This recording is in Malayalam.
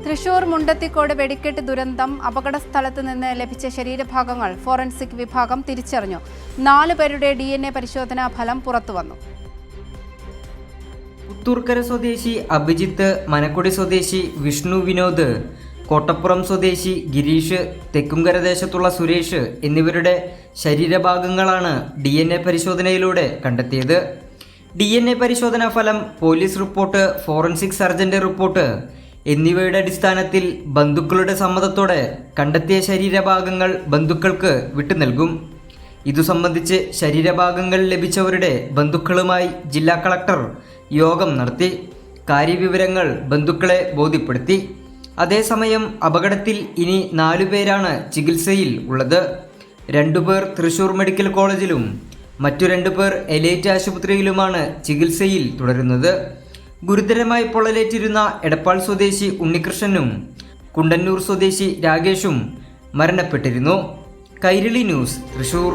തൃശൂർ മുണ്ടത്തിക്കോട് വെടിക്കെട്ട് ദുരന്തം അപകട സ്ഥലത്ത് നിന്ന് ലഭിച്ച ശരീരഭാഗങ്ങൾ ഫോറൻസിക് വിഭാഗം തിരിച്ചറിഞ്ഞു. 4 പേരുടെ DNA പരിശോധനാ ഫലം പുറത്തുവന്നു. പുത്തൂർക്കര സ്വദേശി അഭിജിത്ത്, മനക്കുടി സ്വദേശി വിഷ്ണു വിനോദ്, കോട്ടപ്പുറം സ്വദേശി ഗിരീഷ്, തെക്കുംകര ദേശത്തുള്ള സുരേഷ് എന്നിവരുടെ ശരീരഭാഗങ്ങളാണ് DNA പരിശോധനയിലൂടെ കണ്ടെത്തിയത്. DNA പരിശോധനാ ഫലം, പോലീസ് റിപ്പോർട്ട്, ഫോറൻസിക് സർജന്റെ റിപ്പോർട്ട് എന്നിവയുടെ അടിസ്ഥാനത്തിൽ ബന്ധുക്കളുടെ സമ്മതത്തോടെ കണ്ടെത്തിയ ശരീരഭാഗങ്ങൾ ബന്ധുക്കൾക്ക് വിട്ടു നൽകും. ഇതു സംബന്ധിച്ച് ശരീരഭാഗങ്ങൾ ലഭിച്ചവരുടെ ബന്ധുക്കളുമായി ജില്ലാ കളക്ടർ യോഗം നടത്തി കാര്യവിവരങ്ങൾ ബന്ധുക്കളെ ബോധ്യപ്പെടുത്തി. അതേസമയം അപകടത്തിൽ ഇനി 4 പേരാണ് ചികിത്സയിൽ ഉള്ളത്. 2 പേർ തൃശൂർ മെഡിക്കൽ കോളേജിലും മറ്റു 2 പേർ എലൈറ്റ് ആശുപത്രിയിലുമാണ് ചികിത്സയിൽ തുടരുന്നത്. ഗുരുതരമായി പൊള്ളലേറ്റിരുന്ന എടപ്പാൾ സ്വദേശി ഉണ്ണികൃഷ്ണനും കുണ്ടന്നൂർ സ്വദേശി രാകേഷും മരണപ്പെട്ടിരുന്നു. കൈരളി ന്യൂസ്, തൃശൂർ.